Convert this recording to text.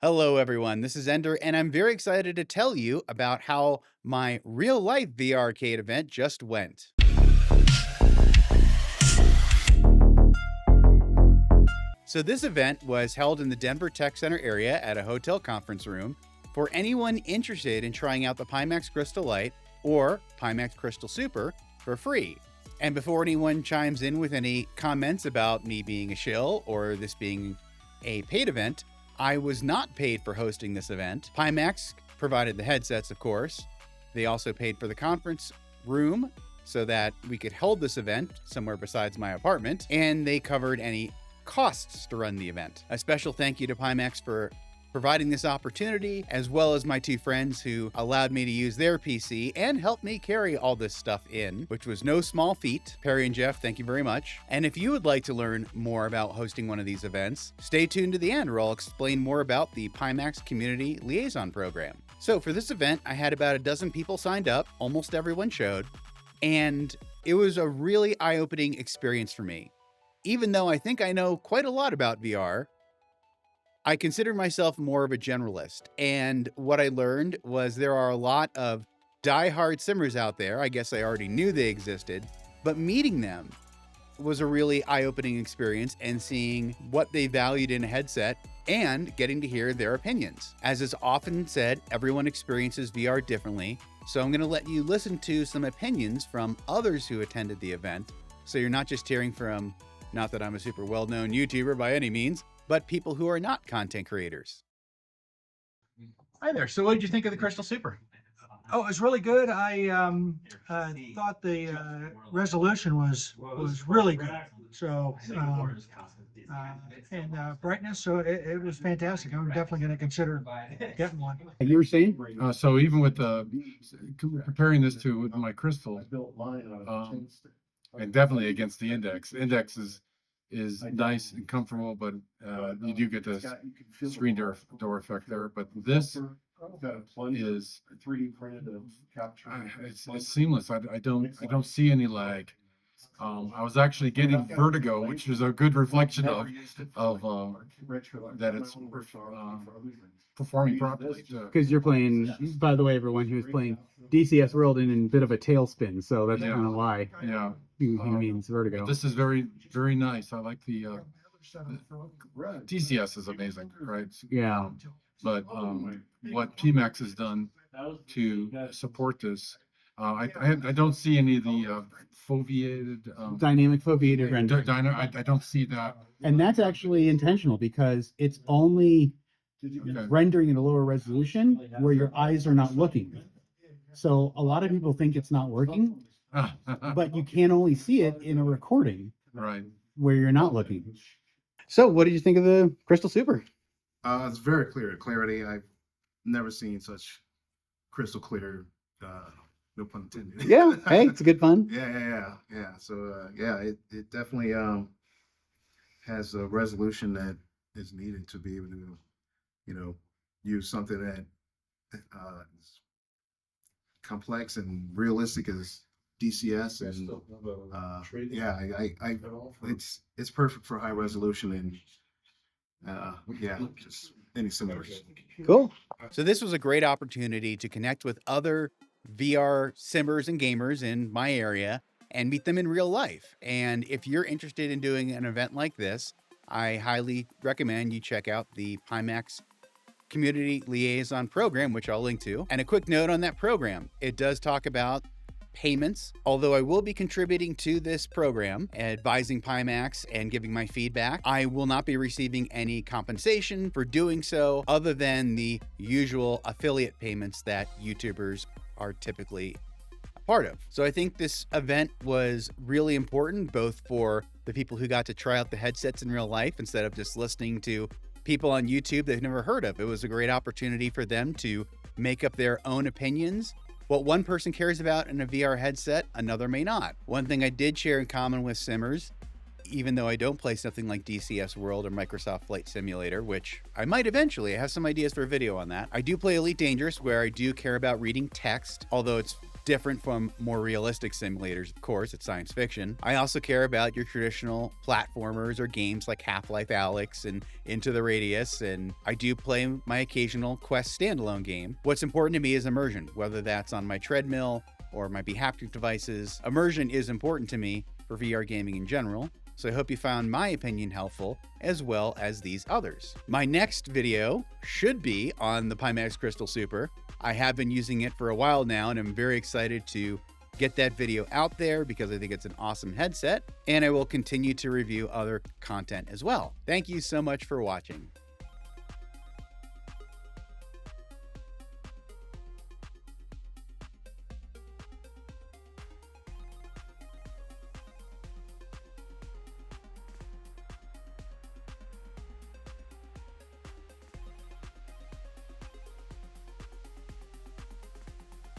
Hello, everyone. This is Ender, and I'm very excited to tell you about how my real life VRcade event just went. So, this event was held in the Denver Tech Center area at a hotel conference room for anyone interested in trying out the Pimax Crystal Light or Pimax Crystal Super for free. And before anyone chimes in with any comments about me being a shill or this being a paid event, I was not paid for hosting this event. Pimax provided the headsets, of course. They also paid for the conference room so that we could hold this event somewhere besides my apartment, and they covered any costs to run the event. A special thank you to Pimax for providing this opportunity, as well as my two friends who allowed me to use their PC and helped me carry all this stuff in, which was no small feat. Perry and Jeff, thank you very much. And if you would like to learn more about hosting one of these events, stay tuned to the end where I'll explain more about the Pimax Community Liaison program. So for this event, I had about a dozen people signed up, almost everyone showed, and it was a really eye-opening experience for me. Even though I think I know quite a lot about VR, I consider myself more of a generalist, and what I learned was there are a lot of die-hard simmers out there. I guess I already knew they existed, but meeting them was a really eye-opening experience, and seeing what they valued in a headset and getting to hear their opinions. As is often said, everyone experiences VR differently, so I'm going to let you listen to some opinions from others who attended the event, so you're not just hearing from, not that I'm a super well-known YouTuber by any means, but people who are not content creators. Hi there. So what did you think of the Crystal Super? Oh, it was really good. I thought the resolution was really good. So and brightness, so it was fantastic. I'm definitely going to consider getting one. You were saying? So even with comparing this to my Crystal, and definitely against the Index. Index is nice and comfortable, but you do get this screen door effect there. But this is 3D printed capture. It's seamless. I don't see any lag. I was actually getting vertigo, which is a good reflection of that it's performing properly. Because you're playing, by the way, everyone, he was playing DCS World in a bit of a tailspin, so that's kind of why he means vertigo. This is very, very nice. I like the DCS is amazing, right? Yeah. But what Pimax has done to support this, I don't see any of the foveated dynamic foveated render. I don't see that. And that's actually intentional because it's only rendering at a lower resolution where your eyes are not looking. So a lot of people think it's not working, but you can only see it in a recording, right, where you're not looking. So what did you think of the Crystal Super? It's very clear. Clarity. I've never seen such crystal clear. No pun intended. Yeah. Hey, it's a good fun. Yeah. So it definitely has a resolution that is needed to be able to, use something that is complex and realistic as DCS, and it's perfect for high resolution and just any similarities. Cool. So this was a great opportunity to connect with other VR simmers and gamers in my area and meet them in real life. And if you're interested in doing an event like this, I highly recommend you check out the Pimax Community Liaison program, which I'll link to. And a quick note on that program, it does talk about payments, although I will be contributing to this program, advising Pimax and giving my feedback. I will not be receiving any compensation for doing so other than the usual affiliate payments that YouTubers are typically a part of. So I think this event was really important, both for the people who got to try out the headsets in real life instead of just listening to people on YouTube they've never heard of. It was a great opportunity for them to make up their own opinions. What one person cares about in a VR headset, another may not. One thing I did share in common with simmers, even though I don't play something like DCS World or Microsoft Flight Simulator, which I might eventually. I have some ideas for a video on that. I do play Elite Dangerous, where I do care about reading text, although it's different from more realistic simulators, of course, it's science fiction. I also care about your traditional platformers or games like Half-Life Alyx and Into the Radius, and I do play my occasional Quest standalone game. What's important to me is immersion, whether that's on my treadmill or my haptic devices. Immersion is important to me for VR gaming in general, so I hope you found my opinion helpful, as well as these others. My next video should be on the Pimax Crystal Super. I have been using it for a while now, and I'm very excited to get that video out there because I think it's an awesome headset, and I will continue to review other content as well. Thank you so much for watching.